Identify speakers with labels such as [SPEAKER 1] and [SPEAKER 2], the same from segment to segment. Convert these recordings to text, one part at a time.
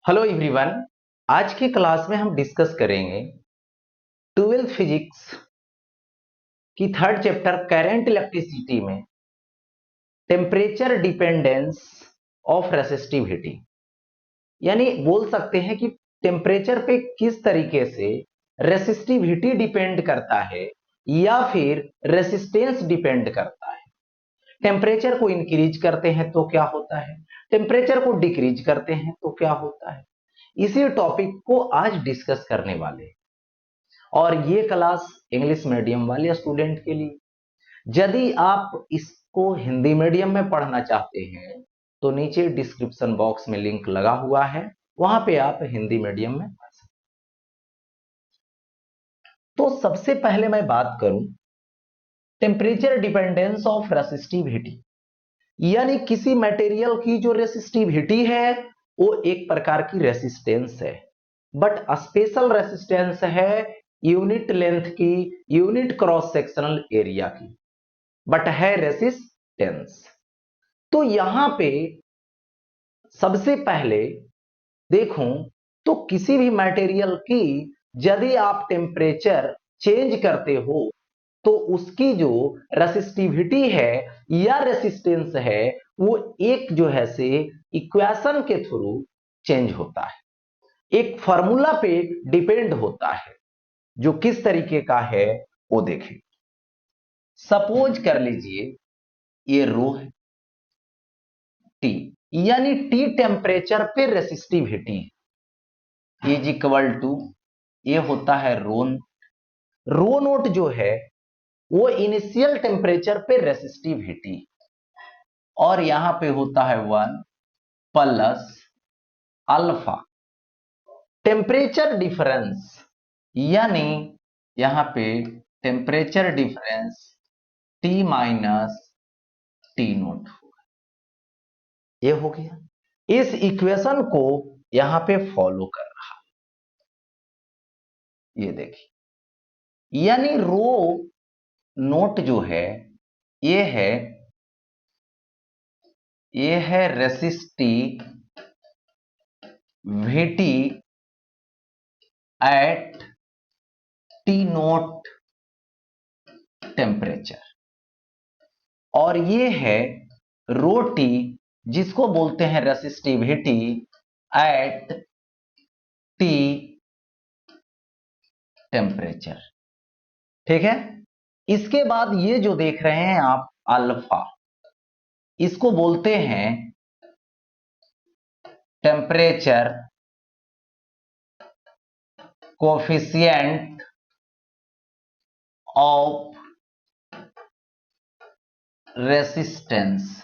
[SPEAKER 1] Hello everyone. आज की class में हम डिस्कस करेंगे 12th फिजिक्स की थर्ड चैप्टर करंट इलेक्ट्रिसिटी में टेम्परेचर डिपेंडेंस ऑफ रेसिस्टिविटी। यानी बोल सकते हैं कि टेम्परेचर पे किस तरीके से रेसिस्टिविटी डिपेंड करता है या फिर रेसिस्टेंस डिपेंड करता है। टेम्परेचर को इंक्रीज करते हैं तो क्या होता है, टेम्परेचर को डिक्रीज करते हैं तो क्या होता है। इसी टॉपिक को आज डिस्कस करने वाले हैं और ये क्लास इंग्लिश मीडियम वाले स्टूडेंट के लिए। यदि आप इसको हिंदी मीडियम में पढ़ना चाहते हैं तो नीचे डिस्क्रिप्शन बॉक्स में लिंक लगा हुआ है, वहां पे आप हिंदी मीडियम में पढ़ सकते। तो सबसे पहले मैं बात करूं टेम्परेचर डिपेंडेंस ऑफ रेसिस्टिविटी, यानी किसी मटेरियल की जो रेसिस्टिविटी है वो एक प्रकार की रेसिस्टेंस है, बट स्पेशल रेसिस्टेंस है यूनिट लेंथ की, यूनिट क्रॉस सेक्शनल एरिया की, बट है रेसिस्टेंस। तो यहां पे सबसे पहले देखूं तो किसी भी मटेरियल की यदि आप टेम्परेचर चेंज करते हो तो उसकी जो रेसिस्टिविटी है या रेसिस्टेंस है वो एक जो है से इक्वेशन के थ्रू चेंज होता है, एक फॉर्मूला पे डिपेंड होता है। जो किस तरीके का है वो देखें। सपोज कर लीजिए ये रो है टी, यानी टी टेम्परेचर पे रेसिस्टिविटी इज इक्वल टू ये होता है रो नोट जो है वो इनिशियल टेम्परेचर पे रेसिस्टिविटी, और यहां पे होता है 1 प्लस अल्फा टेम्परेचर डिफरेंस, यानी यहां पे temperature difference T minus T note होगा। ये हो गया, इस इक्वेशन को यहां पे फॉलो कर रहा है। ये देखिए, यानी रो नोट जो है ये है resistivity at T note temperature, और ये है रो टी जिसको बोलते हैं रेसिस्टिविटी एट टी टेम्परेचर। ठीक है, इसके बाद ये जो देख रहे हैं आप अल्फा, इसको बोलते हैं temperature coefficient of resistance,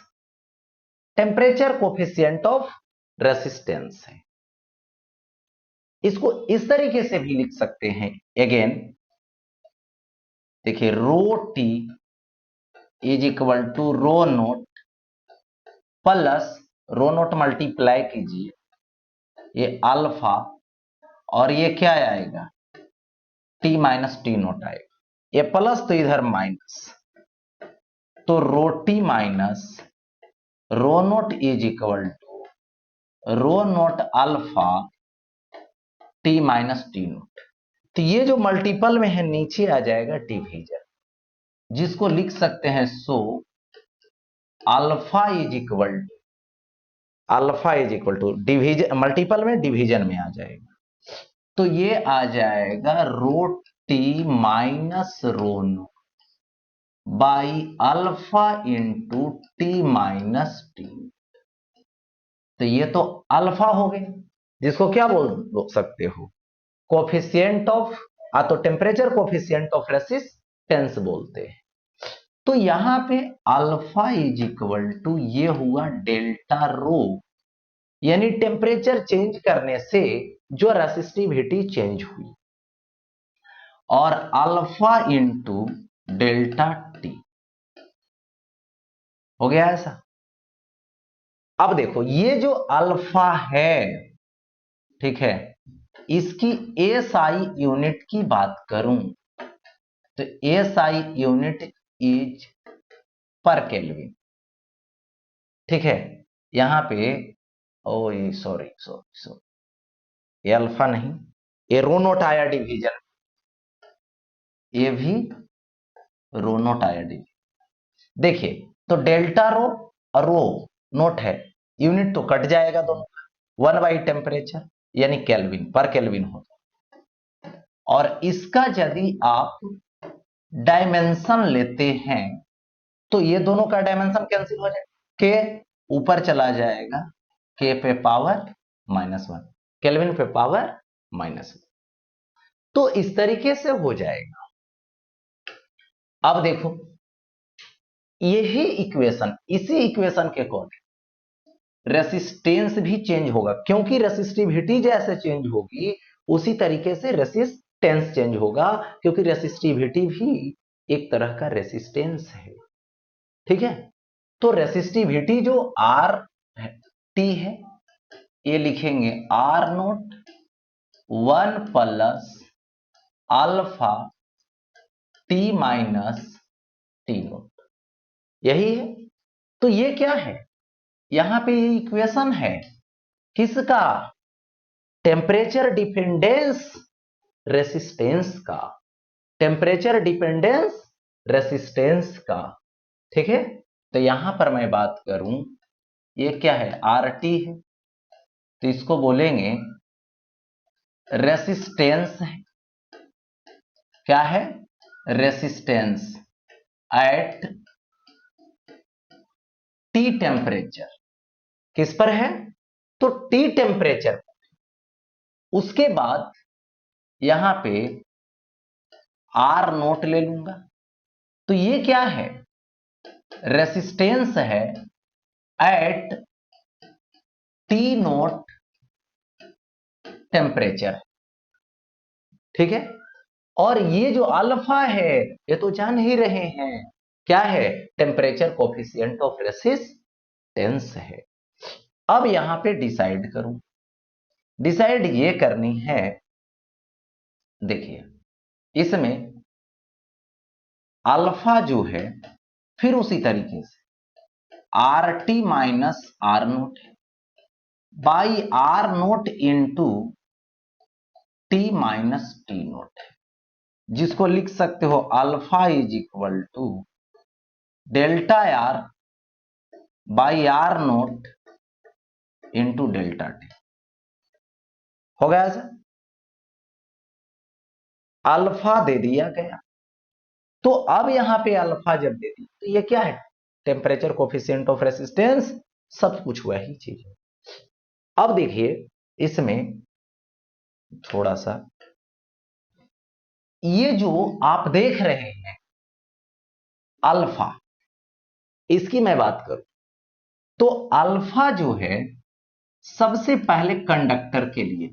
[SPEAKER 1] temperature coefficient of resistance है। इसको इस तरीके से भी लिख सकते हैं। अगेन देखिए, rho t is equal to rho naught plus rho naught multiply कीजिए ये अल्फा, और ये क्या आएगा टी माइनस टी नोट आएगा, ये प्लस तो इधर माइनस, तो rho t minus rho naught is equal to rho naught alpha T minus T naught. तो ये जो मल्टीपल में है नीचे आ जाएगा डिवीजन, जिसको लिख सकते हैं so alpha is equal to division, multiple में डिवीजन में आ जाएगा, तो ये आ जाएगा rho t minus rho naught by alpha into T minus t. तो ये तो अल्फा हो गया, जिसको क्या बोल सकते हो कोफिशिएंट ऑफ, तो टेम्परेचर कोफिशिएंट ऑफ रेसिस्टेंस बोलते हैं। तो यहां पे अल्फा इज इक्वल टू ये हुआ डेल्टा रो, यानी टेम्परेचर चेंज करने से जो रेसिस्टिविटी चेंज हुई, और अल्फा इंटू डेल्टा टी हो गया ऐसा। अब देखो ये जो अल्फा है, ठीक है, इसकी एसआई यूनिट की बात करूं तो एसआई यूनिट इज पर केल्विन। ठीक है, यहां पे ओ सॉरी सॉरी सॉरी ये अल्फा नहीं, ये रो नोट आया डिवीजन, ये भी रो नोट आया डिवीजन। देखिए तो डेल्टा रो और रो नोट है, यूनिट तो कट जाएगा दोनों, 1/टेम्परेचर यानी केल्विन पर केल्विन होता। और इसका यदि आप डायमेंशन लेते हैं तो ये दोनों का डायमेंशन कैंसिल हो जाएगा, के ऊपर चला जाएगा, के पे पावर -1, केल्विन पे पावर -1, तो इस तरीके से हो जाएगा। अब देखो यही इक्वेशन, इसी इक्वेशन के अकॉर्डिंग रेसिस्टेंस भी चेंज होगा, क्योंकि रेसिस्टिविटी जैसे चेंज होगी उसी तरीके से रेसिस्टेंस चेंज होगा, क्योंकि रेसिस्टिविटी भी एक तरह का रेसिस्टेंस है। ठीक है, तो रेसिस्टिविटी जो आर टी है, ये लिखेंगे R naught 1 plus alpha T minus T naught, यही है। तो ये क्या है, यहां पे ये इक्वेशन है किसका, टेम्परेचर डिपेंडेंस रेसिस्टेंस का, टेम्परेचर डिपेंडेंस रेसिस्टेंस का। ठीक है, तो यहां पर मैं बात करूं, ये क्या है, आर टी है, तो इसको बोलेंगे रेसिस्टेंस है, क्या है, रेसिस्टेंस एट टी टेम्परेचर, किस पर है, तो टी टेम्परेचर। उसके बाद यहां पे आर नोट ले लूंगा, तो ये क्या है, रेसिस्टेंस है एट टी नोट टेम्परेचर। ठीक है, और ये जो अल्फा है ये तो जान ही रहे हैं क्या है, टेम्परेचर कोफिशिएंट ऑफ रेसिस्टेंस है। अब यहां पे डिसाइड करूं, डिसाइड ये करनी है, देखिए इसमें अल्फा जो है फिर उसी तरीके से R T minus R naught है by R naught into T minus T naught है, जिसको लिख सकते हो alpha is equal to delta R by R naught into delta T. हो गया सर, अल्फा दे दिया गया, तो अब यहां पे अल्फा जब दे दी तो ये क्या है, टेम्परेचर कोफिशिएंट ऑफ रेसिस्टेंस, सब कुछ वही चीज है। अब देखिए इसमें थोड़ा सा, ये जो आप देख रहे हैं अल्फा, इसकी मैं बात करूं तो अल्फा जो है सबसे पहले कंडक्टर के लिए,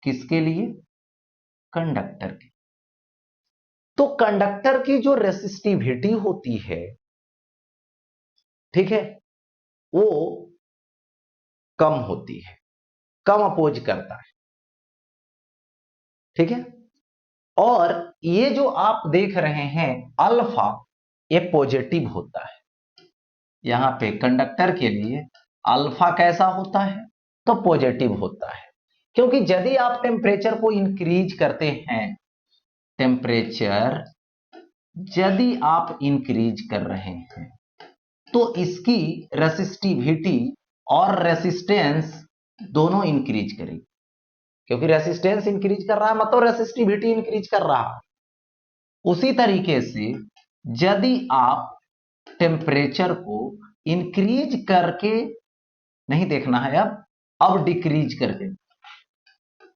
[SPEAKER 1] किसके लिए, कंडक्टर के, तो कंडक्टर की जो रेसिस्टिविटी होती है, ठीक है, वो कम होती है, कम अपोज करता है। ठीक है, और ये जो आप देख रहे हैं अल्फा, ये पॉजिटिव होता है। यहां पे कंडक्टर के लिए अल्फा कैसा होता है, तो पॉजिटिव होता है, क्योंकि यदि आप टेम्परेचर को इंक्रीज करते हैं, टेम्परेचर यदि आप इंक्रीज कर रहे हैं तो इसकी रेसिस्टिविटी और रेसिस्टेंस दोनों इंक्रीज करेगी, क्योंकि रेसिस्टेंस इंक्रीज कर रहा है मतलब रेसिस्टिविटी इंक्रीज कर रहा है। उसी तरीके से यदि आप टेम्परेचर को इंक्रीज करके नहीं देखना है, अब डिक्रीज करके,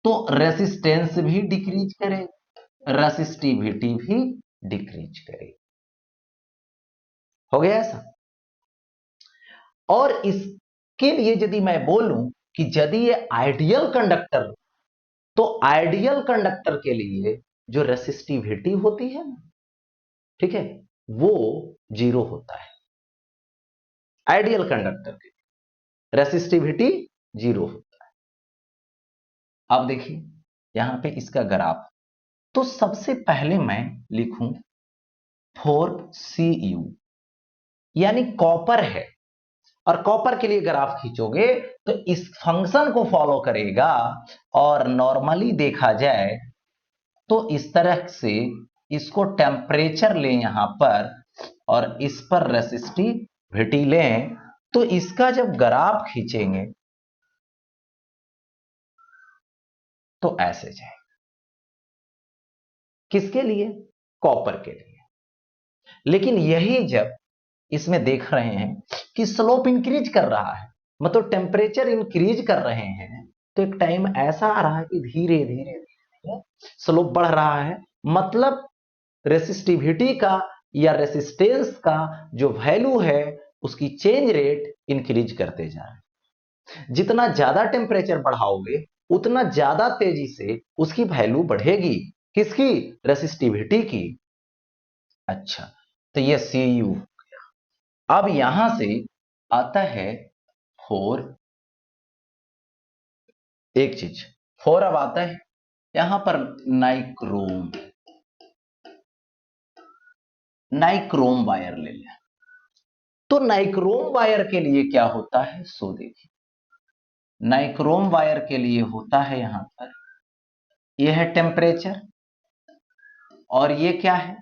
[SPEAKER 1] तो रेसिस्टेंस भी डिक्रीज करे, रेसिस्टिविटी भी डिक्रीज करे। हो गया ऐसा। और इसके लिए यदि मैं बोलूं कि यदि ये आइडियल कंडक्टर, तो आइडियल कंडक्टर के लिए जो रेसिस्टिविटी होती है ना, ठीक है, वो 0 होता है। आइडियल कंडक्टर के रेसिस्टिविटी 0 होता है। अब देखिए यहां पे इसका ग्राफ, तो सबसे पहले मैं लिखूं 4Cu, यानी कॉपर है, और कॉपर के लिए ग्राफ खींचोगे तो इस फंक्शन को फॉलो करेगा। और नॉर्मली देखा जाए तो इस तरह से इसको टेम्परेचर लें यहां पर और इस पर रेसिस्टिविटी लें, तो इसका जब ग्राफ खींचेंगे तो ऐसे जाए। किसके लिए? कॉपर के लिए। लेकिन यही जब इसमें देख रहे हैं कि स्लोप इंक्रीज कर रहा है, मतलब टेम्परेचर इंक्रीज कर रहे हैं, तो एक टाइम ऐसा आ रहा है कि धीरे धीरे धीरे स्लोप बढ़ रहा है, मतलब रेसिस्टिविटी का या रेसिस्टेंस का जो वैल्यू है उसकी चेंज रेट इंक्रीज करते जा रहे हैं। जितना ज्यादा टेम्परेचर बढ़ाओगे उतना ज्यादा तेजी से उसकी वैल्यू बढ़ेगी। किसकी? रेसिस्टिविटी की। अच्छा, तो ये Cu। अब यहां से आता है फोर, एक चीज फोर अब आता है यहां पर नाइक्रोम, नाइक्रोम वायर ले लिया। तो नाइक्रोम वायर के लिए क्या होता है सो देखिए। नाइक्रोम वायर के लिए होता है यहां पर, यह है टेम्परेचर और ये क्या है?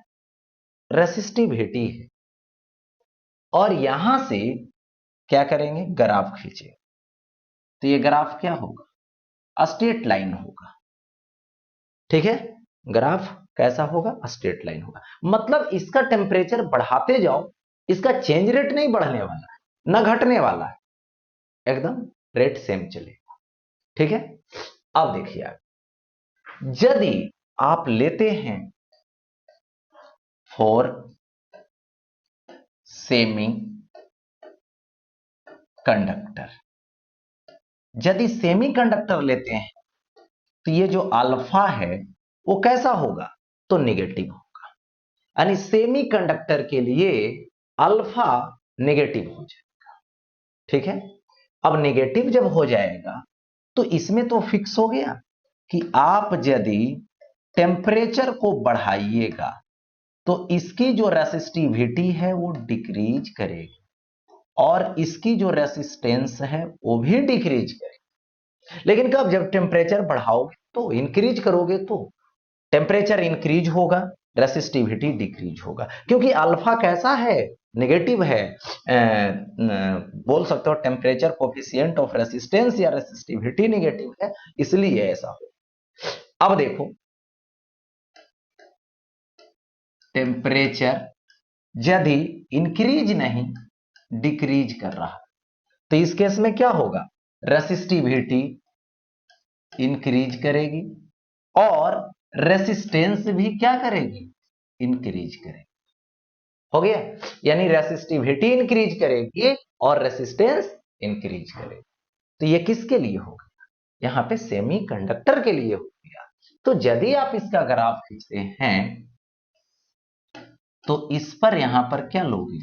[SPEAKER 1] रेसिस्टिविटी है। और यहां से क्या करेंगे? ग्राफ खींचे, तो ये ग्राफ क्या होगा? स्ट्रेट लाइन होगा। ठीक है, ग्राफ कैसा होगा? स्ट्रेट लाइन होगा। मतलब इसका टेम्परेचर बढ़ाते जाओ, इसका चेंज रेट नहीं बढ़ने वाला है ना घटने वाला है, एकदम रेट सेम चलेगा। ठीक है, अब देखिए यदि आप लेते हैं फॉर सेमी कंडक्टर, यदि सेमी कंडक्टर लेते हैं तो ये जो अल्फा है वो कैसा होगा? तो नेगेटिव होगा। यानी सेमी कंडक्टर के लिए अल्फा नेगेटिव हो जाएगा। ठीक है, अब नेगेटिव जब हो जाएगा तो इसमें तो फिक्स हो गया कि आप यदि टेम्परेचर को बढ़ाइएगा तो इसकी जो रेसिस्टिविटी है वो डिक्रीज करेगी और इसकी जो रेसिस्टेंस है वो भी डिक्रीज करेगी। लेकिन कब? जब टेम्परेचर बढ़ाओगे तो इंक्रीज करोगे तो टेम्परेचर इंक्रीज होगा, रेसिस्टिविटी डिक्रीज होगा। क्योंकि अल्फा कैसा है? नेगेटिव है। बोल सकते हो टेम्परेचर कोफिशिएंट ऑफ रेसिस्टेंस या रेसिस्टिविटी नेगेटिव है, इसलिए ऐसा हो। अब देखो टेम्परेचर यदि इंक्रीज नहीं डिक्रीज कर रहा तो इस केस में क्या होगा? रेसिस्टिविटी इंक्रीज करेगी और रेसिस्टेंस भी क्या करेगी? इंक्रीज करेगी। हो गया, यानी रेसिस्टिविटी इंक्रीज करेगी और रेसिस्टेंस इंक्रीज करेगी। तो ये किसके लिए होगा? यहां पे सेमी कंडक्टर के लिए हो गया। तो यदि आप इसका ग्राफ खींचते हैं तो इस पर यहां पर क्या लोगे?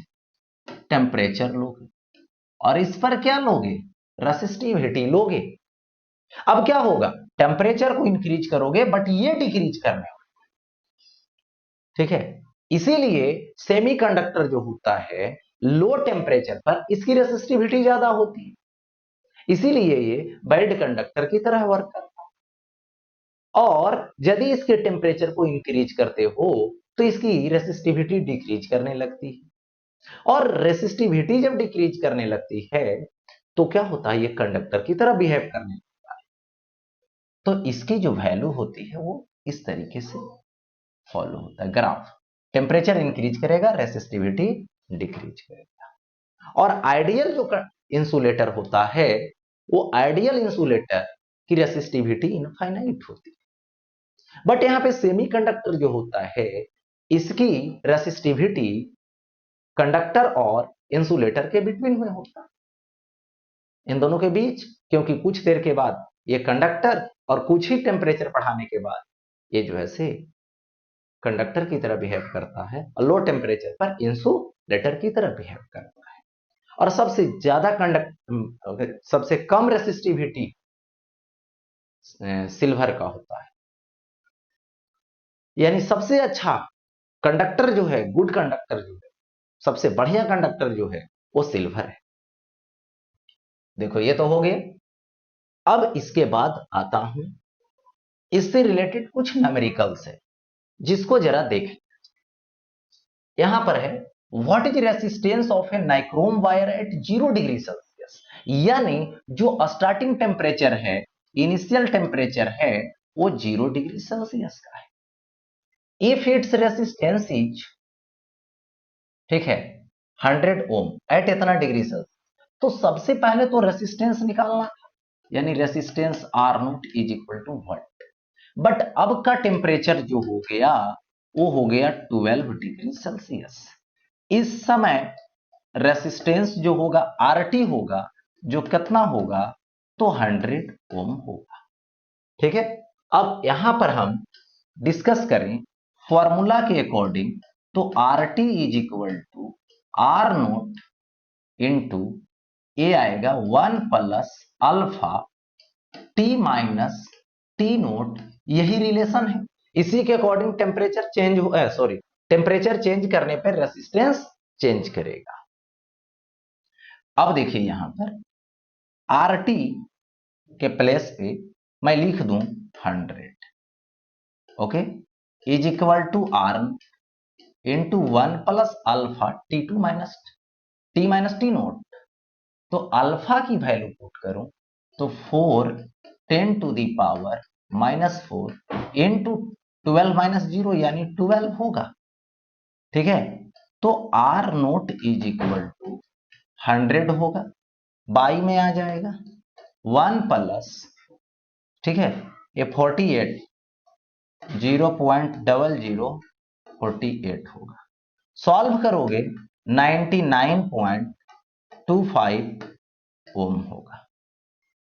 [SPEAKER 1] टेम्परेचर लोगे और इस पर क्या लोगे? रेसिस्टिविटी लोगे। अब क्या होगा? टेम्परेचर को इंक्रीज करोगे बट ये डिक्रीज करने वाला। ठीक है, इसीलिए सेमीकंडक्टर जो होता है लो टेम्परेचर पर इसकी रेसिस्टिविटी ज्यादा होती है, इसीलिए ये बैड कंडक्टर की तरह वर्क करता है। और यदि इसके टेम्परेचर को इंक्रीज करते हो तो इसकी रेसिस्टिविटी डिक्रीज करने लगती है और रेसिस्टिविटी जब डिक्रीज करने लगती है तो क्या होता है? ये कंडक्टर की तरह बिहेव करने लगता है। तो इसकी जो वैल्यू होती है वो इस तरीके से फॉलो होता है ग्राफ। टेम्परेचर इंक्रीज करेगा, रेसिस्टिविटी डिक्रीज करेगा। और आइडियल जो इंसुलेटर होता है वो आइडियल इंसुलेटर की रेसिस्टिविटी इनफाइनाइट होती है। बट यहां पे सेमीकंडक्टर जो होता है इसकी रेसिस्टिविटी कंडक्टर और इंसुलेटर के बिटवीन में होता है, इन दोनों के बीच। क्योंकि कुछ देर के बाद ये कंडक्टर और कुछ ही टेम्परेचर बढ़ाने के बाद ये जो है से कंडक्टर की तरह बिहेव करता है और लो टेम्परेचर पर इंसुलेटर की तरह बिहेव करता है। और सबसे ज्यादा सबसे कम रेसिस्टिविटी सिल्वर का होता है। यानी सबसे अच्छा कंडक्टर जो है, गुड कंडक्टर जो है, सबसे बढ़िया कंडक्टर जो है वो सिल्वर है। देखो ये तो हो गया। अब इसके बाद आता हूं इससे रिलेटेड कुछ न्यूमेरिकल्स है जिसको जरा देखें। यहां पर है what is resistance of A nichrome wire eight 0 degree Celsius, यानी जो स्टार्टिंग टेम्परेचर है, इनिशियल टेम्परेचर है, वो 0 डिग्री सेल्सियस का है। इफ इट्स रेसिस्टेंस इज, ठीक है, 100 ओम एट इतना डिग्री सेल्सियस, तो सबसे पहले तो रेसिस्टेंस निकालना था, यानी resistance R naught is equal to what. But अब का टेम्परेचर जो हो गया वो हो गया 12 डिग्री सेल्सियस। इस समय रेसिस्टेंस जो होगा आरटी होगा, जो कितना होगा, तो 100 ओम होगा। ठीक है, अब यहां पर हम डिस्कस करें फॉर्मूला के अकॉर्डिंग, तो R T is equal to R naught into a आएगा 1 plus alpha T minus T naught, यही रिलेशन है। इसी के अकॉर्डिंग टेम्परेचर चेंज हो, सॉरी, टेम्परेचर चेंज करने पर रेसिस्टेंस चेंज करेगा। अब देखिए यहां पर आर टी के प्लेस पे मैं लिख दूं 100, okay, is equal to R into 1 plus alpha T minus T naught. तो अल्फा की वैल्यू पुट करूं तो 4 10 to the power -4 into 12 minus 0 यानी 12 होगा। ठीक है, तो R naught is equal to 100 होगा, बाई में आ जाएगा 1 प्लस, ठीक है, ये 48 0.0048 होगा। सॉल्व करोगे 99.25 ओम होगा,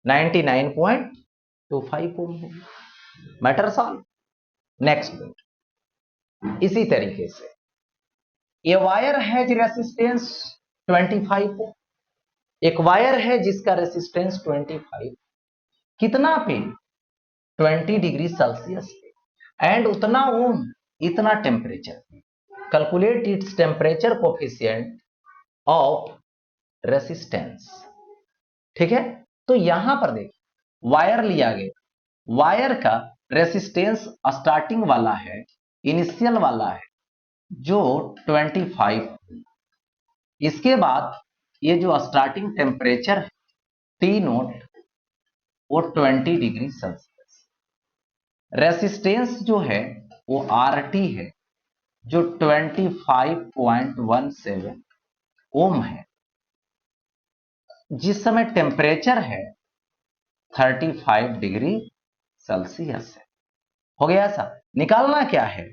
[SPEAKER 1] 99.25 ओम होगा। Matter solve. नेक्स्ट पॉइंट इसी तरीके से ये वायर है जी रेसिस्टेंस 25 ओम, एक वायर है जिसका रेसिस्टेंस 25 कितना पे, 20 डिग्री सेल्सियस पे, एंड उतना ओम, इतना temperature. Calculate its temperature coefficient of resistance. ठीक है, तो यहां पर देखिए वायर लिया गया, वायर का रेसिस्टेंस स्टार्टिंग वाला है, इनिशियल वाला है जो 25, इसके बाद ये जो स्टार्टिंग टेम्परेचर है टी नोट वो 20 डिग्री सेल्सियस, रेसिस्टेंस जो है वो आर टी है जो 25.17 ओम है, जिस समय टेम्परेचर है 35 डिग्री सेल्सियस है। हो गया ऐसा। निकालना क्या है,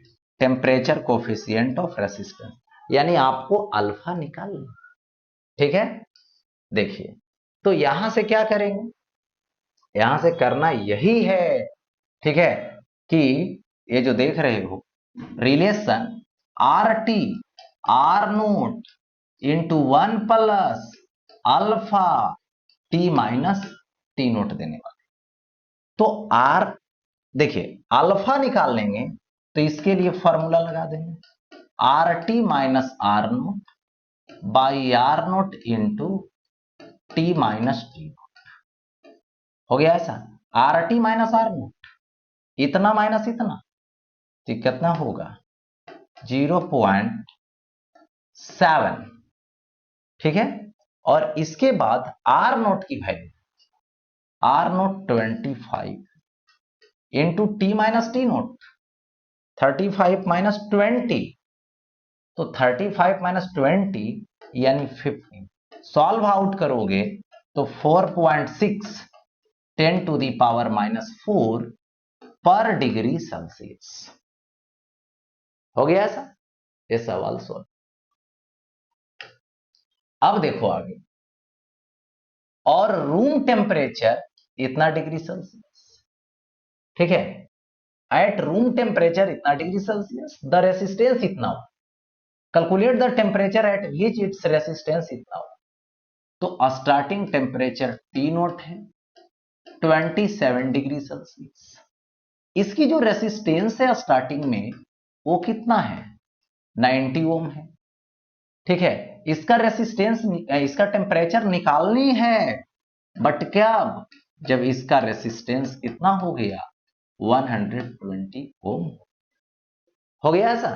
[SPEAKER 1] टेम्परेचर कोफिशिएंट ऑफ रेसिस्टेंस, यानी आपको अल्फा निकालना। ठीक है, देखिए तो यहां से क्या करेंगे, यहां से करना यही है, ठीक है, कि ये जो देख रहे हो relation R T R naught into 1 plus alpha T minus T note देने वाले। तो आर, देखिए अल्फा निकाल लेंगे तो इसके लिए फॉर्मूला लगा देंगे R T minus R naught by R naught into T minus T naught. हो गया ऐसा, R T minus R naught, इतना माइनस इतना, तो कितना होगा 0.7। ठीक है, और इसके बाद आर नोट की value, R naught 25 into T minus T naught, 35 minus 20, तो 35 माइनस 20 यानी 15। सॉल्व आउट करोगे तो 4.6 10 टू दी पावर -4 पर डिग्री सेल्सियस। हो गया ऐसा, ये सवाल सॉल्व। अब देखो आगे, और रूम टेम्परेचर इतना डिग्री सेल्सियस, ठीक है, एट रूम टेम्परेचर इतना डिग्री सेल्सियस, द रेसिस्टेंस इतना हो, calculate the temperature at which it's resistance इतना हो। तो स्टार्टिंग टेम्परेचर टी नोट है 27 डिग्री सेल्सियस, इसकी जो रेसिस्टेंस है स्टार्टिंग में वो कितना है, 90 ओम है। ठीक है, इसका रेसिस्टेंस, इसका टेम्परेचर निकालनी है बट क्या अब जब इसका रेसिस्टेंस कितना हो गया 120 ओम हो गया ऐसा।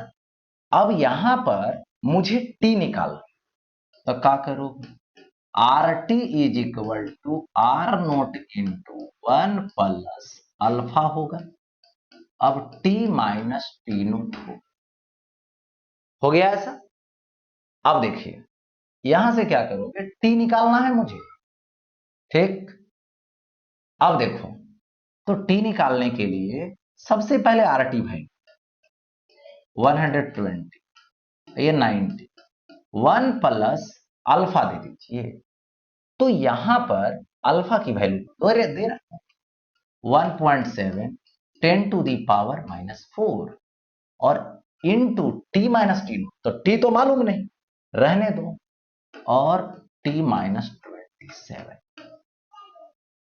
[SPEAKER 1] अब यहां पर मुझे टी निकालना, तो क्या करोगे, R T is equal to R naught into 1 plus alpha होगा। अब टी माइनस टी नोट हो गया ऐसा। अब देखिए यहां से क्या करोगे, टी निकालना है मुझे, ठीक। अब देखो, तो टी निकालने के लिए सबसे पहले आर टी भाई 120, ये 90, 1 प्लस अल्फा दे दीजिए। तो यहां पर अल्फा की वैल्यू दे रहा 1.7 10 टू दी पावर -4 और इंटू टी माइनस टी, तो टी तो मालूम नहीं, रहने दो, और टी माइनस 27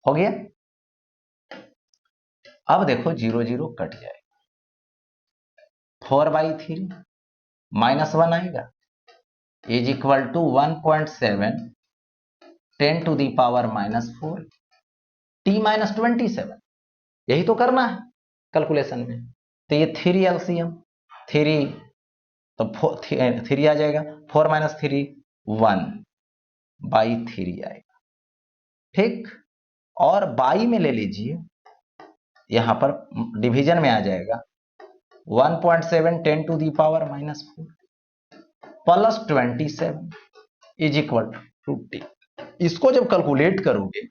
[SPEAKER 1] हो गया। अब देखो 0 0 कट जाएगा, 4/3 -1 आएगा is equal to 1.7 10 to the power -4 t minus 27, यही तो करना है कैलकुलेशन में। तो ये 3 एलसीएम 3, तो 3 आ जाएगा, 4 - 3 1/3 आएगा, ठीक। और बाई में ले लीजिए, यहां पर डिवीजन में आ जाएगा 1.7 10 to the power -4 plus 27 is equal to t. इसको जब कैलकुलेट करोगे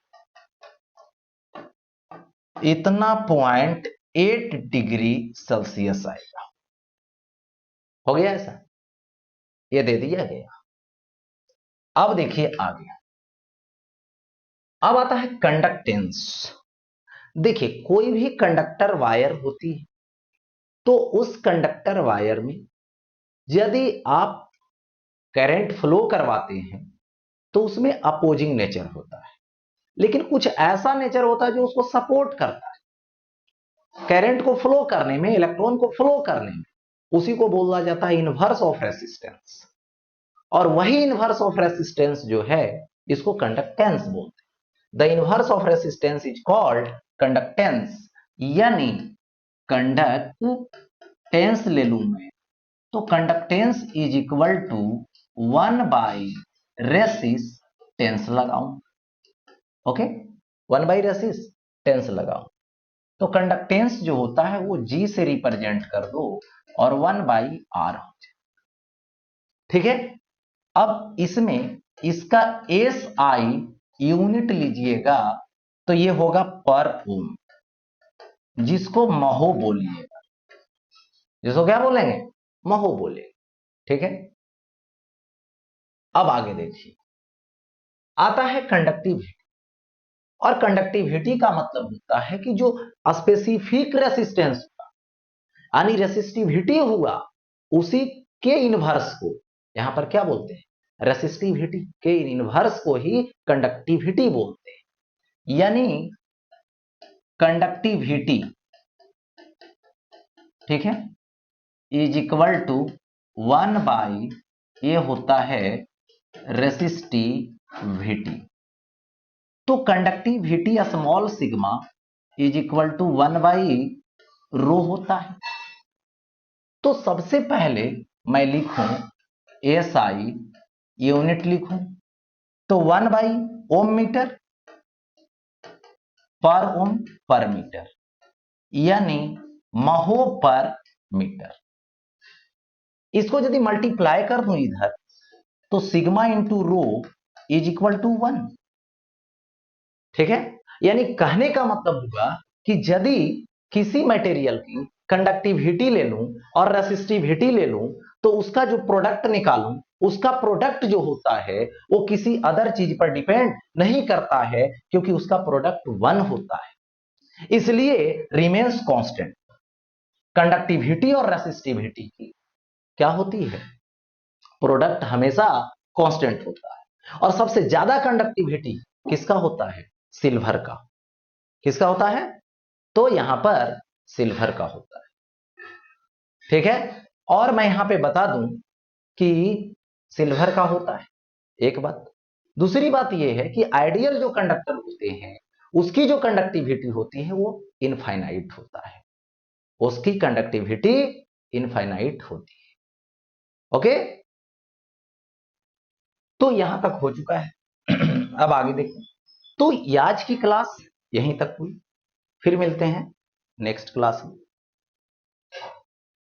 [SPEAKER 1] इतना 0.8 डिग्री सेल्सियस आएगा। हो गया ऐसा, ये दे दिया गया। अब देखिए आगे, अब आता है कंडक्टेंस। देखिए कोई भी कंडक्टर वायर होती है, तो उस कंडक्टर वायर में यदि आप करंट फ्लो करवाते हैं तो उसमें अपोजिंग नेचर होता है, लेकिन कुछ ऐसा नेचर होता है जो उसको सपोर्ट करता है करंट को फ्लो करने में, इलेक्ट्रॉन को फ्लो करने में। उसी को बोला जाता है इनवर्स ऑफ रेसिस्टेंस, और वही इनवर्स ऑफ रेसिस्टेंस जो है इसको कंडक्टेंस बोलते हैं। The inverse of resistance is called conductance, यानी कंडक्टेंस ले लू मैं, तो कंडक्टेंस इज इक्वल टू 1/रेसिस्टेंस लगाऊं, ओके, 1/रेसिस्टेंस लगाओ, तो कंडक्टेंस जो होता है वो जी से रिप्रेजेंट कर दो और 1/r हो जाए, ठीक है। अब इसमें इसका एस आई यूनिट लीजिएगा तो ये होगा पर ओम, जिसको महो बोलिएगा, जिसको क्या बोलेंगे, महो बोलेंगे, ठीक है। अब आगे देखिए, आता है कंडक्टिविटी। और कंडक्टिविटी का मतलब होता है कि जो स्पेसिफिक रेसिस्टेंस यानी रेसिस्टिविटी हुआ उसी के इनवर्स को यहां पर क्या बोलते हैं, रेसिस्टिविटी के इनवर्स को ही कंडक्टिविटी बोलते हैं। यानी कंडक्टिविटी, ठीक है, इज इक्वल टू 1 ये होता है रेसिस्टिविटी। तो conductivity small sigma is equal to 1/ρ होता है। तो सबसे पहले मैं लिखूं एस आई यूनिट लिखूं, तो 1/ओम मीटर पर ओम पर मीटर, यानी महो पर मीटर। इसको यदि मल्टीप्लाई कर दूं इधर, तो sigma into rho is equal to 1, ठीक है। यानी कहने का मतलब हुआ कि यदि किसी मटेरियल की कंडक्टिविटी ले लूं और रेसिस्टिविटी ले लूं, तो उसका जो प्रोडक्ट निकालूं, उसका प्रोडक्ट जो होता है वो किसी अदर चीज पर डिपेंड नहीं करता है, क्योंकि उसका प्रोडक्ट 1 होता है, इसलिए रिमेन्स कांस्टेंट। कंडक्टिविटी और रेसिस्टिविटी की क्या होती है, प्रोडक्ट हमेशा कांस्टेंट होता है। और सबसे ज्यादा कंडक्टिविटी किसका होता है, सिल्वर का। किसका होता है, तो यहां पर सिल्वर का होता है, ठीक है। और मैं यहां पे बता दूं कि सिल्वर का होता है, एक बात, दूसरी बात यह है कि आइडियल जो कंडक्टर होते हैं उसकी जो कंडक्टिविटी होती है वो इनफाइनाइट होता है, उसकी कंडक्टिविटी इनफाइनाइट होती है। ओके, तो यहां तक हो चुका है। अब आगे देखते हैं। तो आज की क्लास यहीं तक हुई, फिर मिलते हैं नेक्स्ट क्लास में।